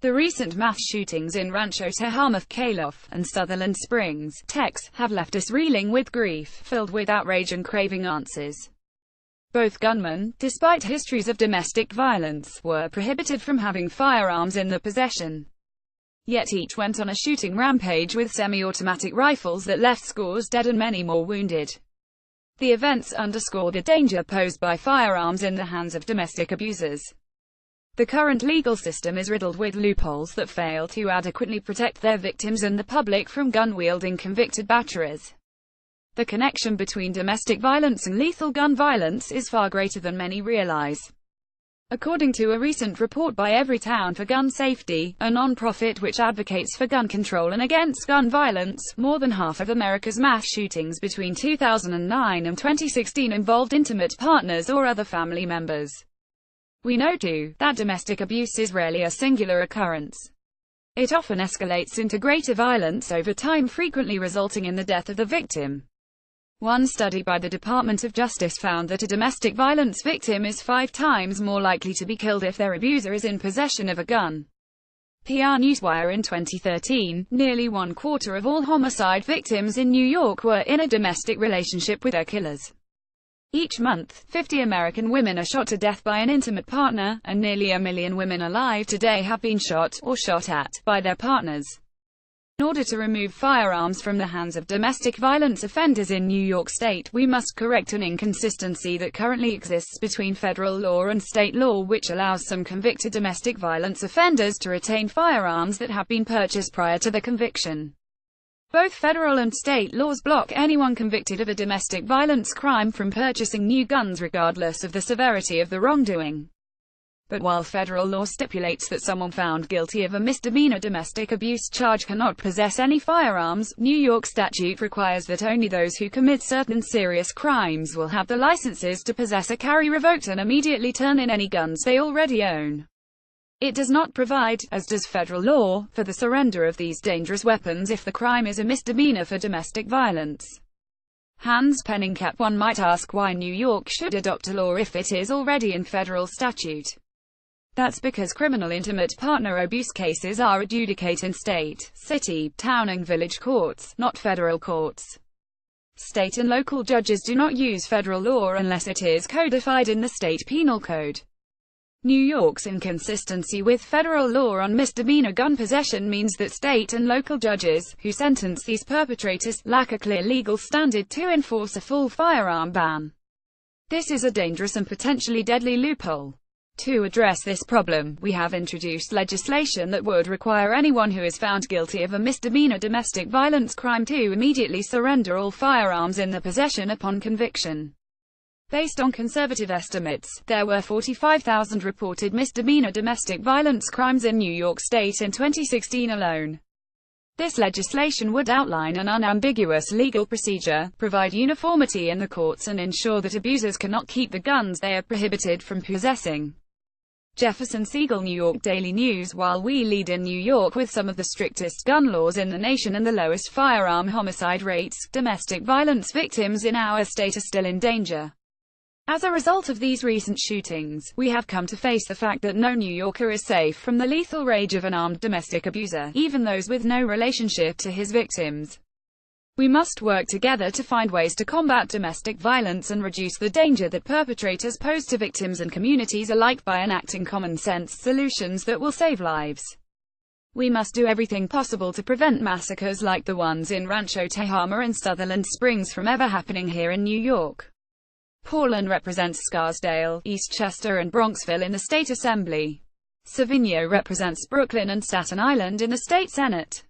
The recent mass shootings in Rancho Tehama, Kalof, and Sutherland Springs, Texas, have left us reeling with grief, filled with outrage and craving answers. Both gunmen, despite histories of domestic violence, were prohibited from having firearms in their possession. Yet each went on a shooting rampage with semi-automatic rifles that left scores dead and many more wounded. The events underscore the danger posed by firearms in the hands of domestic abusers. The current legal system is riddled with loopholes that fail to adequately protect their victims and the public from gun-wielding convicted batterers. The connection between domestic violence and lethal gun violence is far greater than many realize. According to a recent report by Everytown for Gun Safety, a non-profit which advocates for gun control and against gun violence, more than half of America's mass shootings between 2009 and 2016 involved intimate partners or other family members. We know, too, that domestic abuse is rarely a singular occurrence. It often escalates into greater violence over time, frequently resulting in the death of the victim. One study by the Department of Justice found that a domestic violence victim is 5 times more likely to be killed if their abuser is in possession of a gun. PR Newswire in 2013, nearly 1/4 of all homicide victims in New York were in a domestic relationship with their killers. Each month, 50 American women are shot to death by an intimate partner, and nearly 1 million women alive today have been shot, or shot at, by their partners. In order to remove firearms from the hands of domestic violence offenders in New York State, we must correct an inconsistency that currently exists between federal law and state law, which allows some convicted domestic violence offenders to retain firearms that have been purchased prior to the conviction. Both federal and state laws block anyone convicted of a domestic violence crime from purchasing new guns regardless of the severity of the wrongdoing. But while federal law stipulates that someone found guilty of a misdemeanor domestic abuse charge cannot possess any firearms, New York statute requires that only those who commit certain serious crimes will have the licenses to possess or carry revoked and immediately turn in any guns they already own. It does not provide, as does federal law, for the surrender of these dangerous weapons if the crime is a misdemeanor for domestic violence. Hans Penningskap. One might ask why New York should adopt a law if it is already in federal statute. That's because criminal intimate partner abuse cases are adjudicated in state, city, town and village courts, not federal courts. State and local judges do not use federal law unless it is codified in the state penal code. New York's inconsistency with federal law on misdemeanor gun possession means that state and local judges, who sentence these perpetrators, lack a clear legal standard to enforce a full firearm ban. This is a dangerous and potentially deadly loophole. To address this problem, we have introduced legislation that would require anyone who is found guilty of a misdemeanor domestic violence crime to immediately surrender all firearms in their possession upon conviction. Based on conservative estimates, there were 45,000 reported misdemeanor domestic violence crimes in New York State in 2016 alone. This legislation would outline an unambiguous legal procedure, provide uniformity in the courts and ensure that abusers cannot keep the guns they are prohibited from possessing. Jefferson Siegel, New York Daily News. While we lead in New York with some of the strictest gun laws in the nation and the lowest firearm homicide rates, domestic violence victims in our state are still in danger. As a result of these recent shootings, we have come to face the fact that no New Yorker is safe from the lethal rage of an armed domestic abuser, even those with no relationship to his victims. We must work together to find ways to combat domestic violence and reduce the danger that perpetrators pose to victims and communities alike by enacting common-sense solutions that will save lives. We must do everything possible to prevent massacres like the ones in Rancho Tehama and Sutherland Springs from ever happening here in New York. Paulin represents Scarsdale, Eastchester and Bronxville in the State Assembly. Savigno represents Brooklyn and Staten Island in the State Senate.